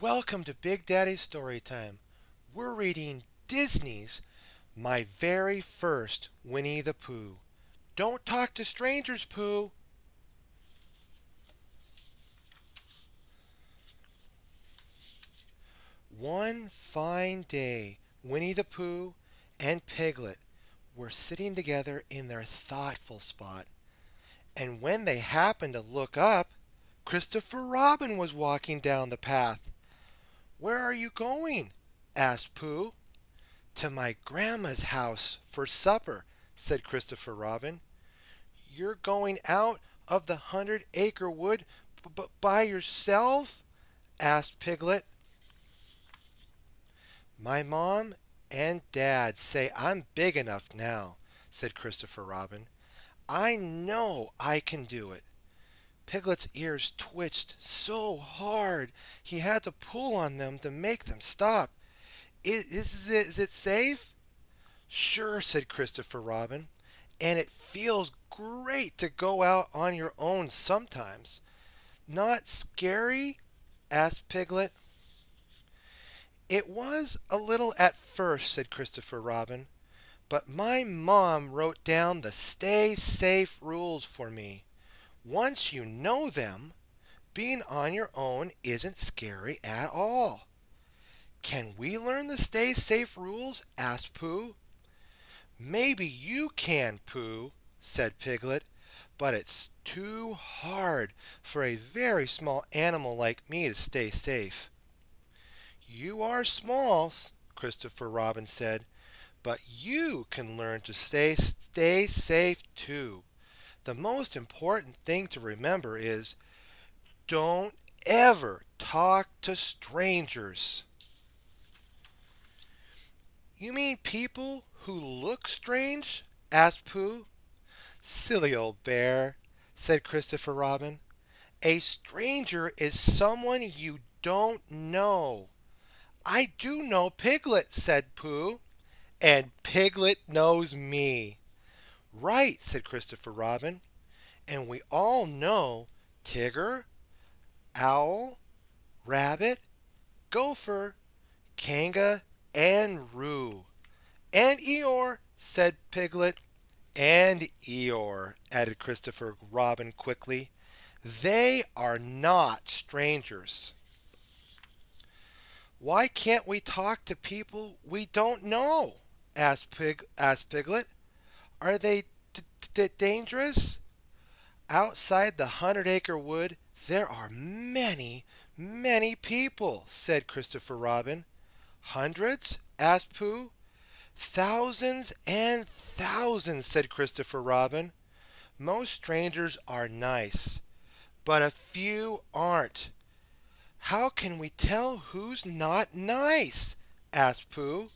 Welcome to Big Daddy's Story Time. We're reading Disney's My Very First Winnie the Pooh. Don't talk to strangers, Pooh. One fine day, Winnie the Pooh and Piglet were sitting together in their thoughtful spot, and when they happened to look up, Christopher Robin was walking down the path. "Where are you going?" asked Pooh. "To my grandma's house for supper," said Christopher Robin. "You're going out of the 100-acre wood by yourself?" asked Piglet. "My mom and dad say I'm big enough now," said Christopher Robin. "I know I can do it." Piglet's ears twitched so hard he had to pull on them to make them stop. Is it safe?" "Sure," said Christopher Robin, "and it feels great to go out on your own sometimes." "Not scary?" asked Piglet. "It was a little at first," said Christopher Robin, "but my mom wrote down the stay safe rules for me. Once you know them, being on your own isn't scary at all." "Can we learn the stay safe rules?" asked Pooh. "Maybe you can, Pooh," said Piglet, "but it's too hard for a very small animal like me to stay safe." "You are small," Christopher Robin said, "but you can learn to stay safe too. The most important thing to remember is don't ever talk to strangers." "You mean people who look strange?" asked Pooh. "Silly old bear," said Christopher Robin. "A stranger is someone you don't know." "I do know Piglet," said Pooh, "and Piglet knows me." "Right," said Christopher Robin, "and we all know Tigger, Owl, Rabbit, Gopher, Kanga, and Roo." "And Eeyore," said Piglet. "And Eeyore," added Christopher Robin quickly. "They are not strangers." "Why can't we talk to people we don't know?" asked Piglet. "Are they dangerous?" "Outside the 100-acre wood there are many, many people," said Christopher Robin. "Hundreds?" asked Pooh. "Thousands and thousands," said Christopher Robin. "Most strangers are nice, but a few aren't." "How can we tell who's not nice?" asked Pooh.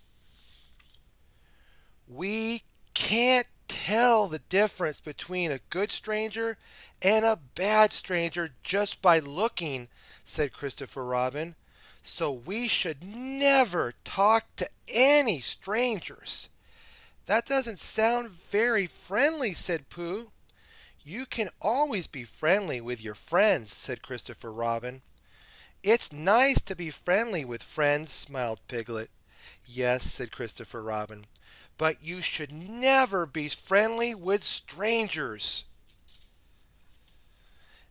"We can't tell the difference between a good stranger and a bad stranger just by looking," said Christopher Robin. "So we should never talk to any strangers." "That doesn't sound very friendly," said Pooh. "You can always be friendly with your friends," said Christopher Robin. "It's nice to be friendly with friends," smiled Piglet. "Yes," said Christopher Robin, "but you should never be friendly with strangers."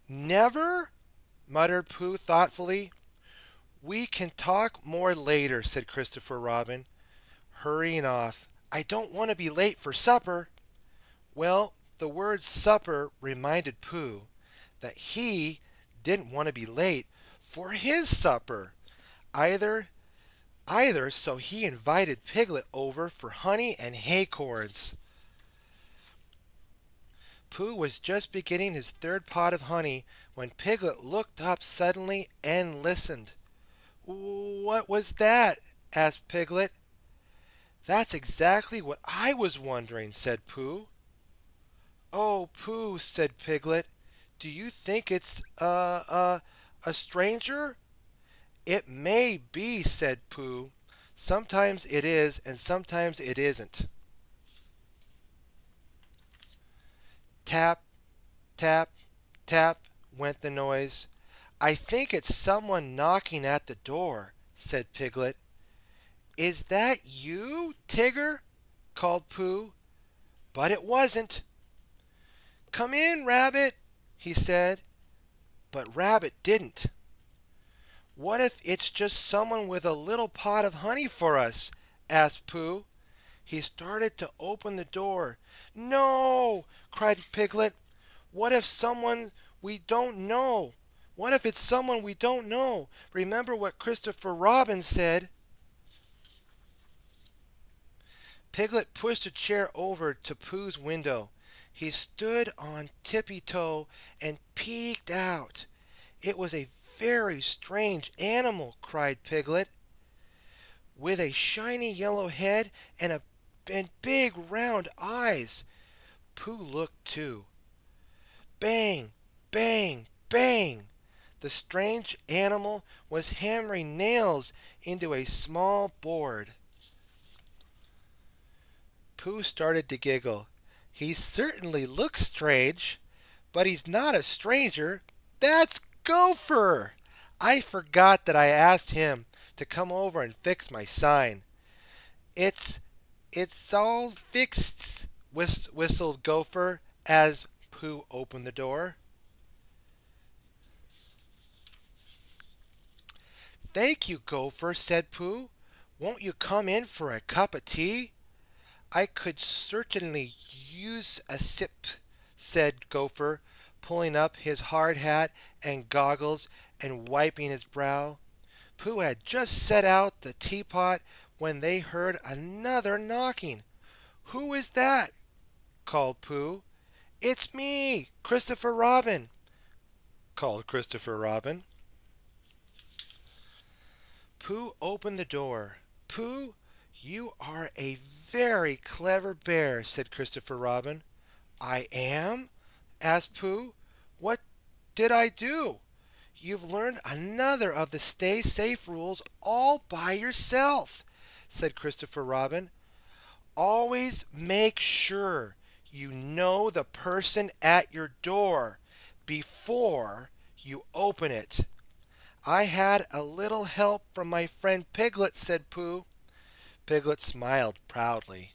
"Never?" muttered Pooh thoughtfully. "We can talk more later," said Christopher Robin, hurrying off. "I don't want to be late for supper." Well, the word supper reminded Pooh that he didn't want to be late for his supper either, so he invited Piglet over for honey and acorns. Pooh was just beginning his third pot of honey when Piglet looked up suddenly and listened. "What was that?" asked Piglet. "That's exactly what I was wondering," said Pooh. "Oh, Pooh," said Piglet, "do you think it's a stranger?" "It may be," said Pooh. "Sometimes it is and sometimes it isn't." Tap, tap, tap went the noise. I think it's someone knocking at the door, said Piglet. Is that you, Tigger? Called Pooh. But it wasn't. Come in, Rabbit, he said. But Rabbit didn't. What if it's just someone with a little pot of honey for us? Asked Pooh. He started to open the door. No! Cried Piglet. What if someone we don't know? What if it's someone we don't know? Remember what Christopher Robin said. Piglet pushed a chair over to Pooh's window. He stood on tippy toe and peeked out. It was a very strange animal, cried Piglet, with a shiny yellow head and big round eyes. Pooh looked too. Bang, bang, bang! The strange animal was hammering nails into a small board. Pooh started to giggle. He certainly looks strange, but he's not a stranger. That's Gopher! I forgot that I asked him to come over and fix my sign. It's it's all fixed, whistled Gopher as Pooh opened the door. Thank you, Gopher, said Pooh. Won't you come in for a cup of tea? I could certainly use a sip, said Gopher, pulling up his hard hat and goggles and wiping his brow. Pooh had just set out the teapot when they heard another knocking. Who is that? Called Pooh. It's me, Christopher Robin, called Christopher Robin. Pooh opened the door. Pooh, you are a very clever bear, said Christopher Robin. I am? Asked Pooh. What did I do? You've learned another of the stay safe rules all by yourself, said Christopher Robin. Always make sure you know the person at your door before you open it. I had a little help from my friend Piglet, said Pooh. Piglet smiled proudly.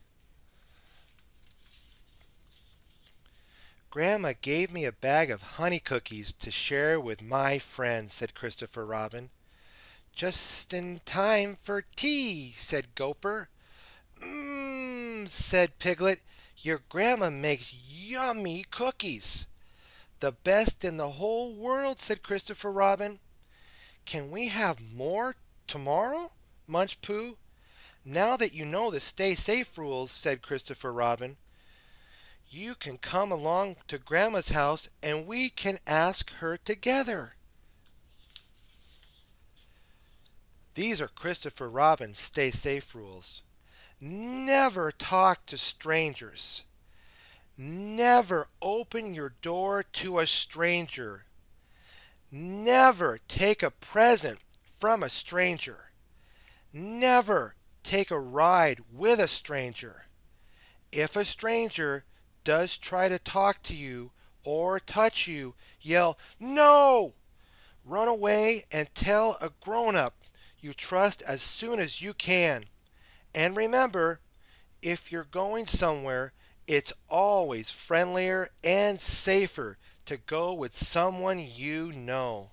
Grandma gave me a bag of honey cookies to share with my friends, said Christopher Robin. Just in time for tea, said Gopher. Said Piglet. Your grandma makes yummy cookies. The best in the whole world, said Christopher Robin. Can we have more tomorrow? Munched Pooh. Now that you know the stay safe rules, said Christopher Robin, you can come along to Grandma's house and we can ask her together. These are Christopher Robin's stay safe rules. Never talk to strangers. Never open your door to a stranger. Never take a present from a stranger. Never take a ride with a stranger. If a stranger does try to talk to you or touch you, yell, "No!" Run away and tell a grown-up you trust as soon as you can. And remember, if you're going somewhere, it's always friendlier and safer to go with someone you know.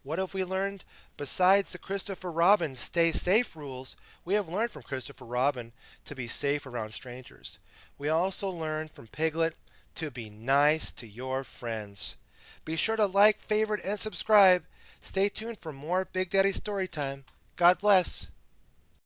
What have we learned? Besides the Christopher Robin stay safe rules, we have learned from Christopher Robin to be safe around strangers. We also learned from Piglet to be nice to your friends. Be sure to like, favorite, and subscribe. Stay tuned for more Big Daddy Storytime. God bless.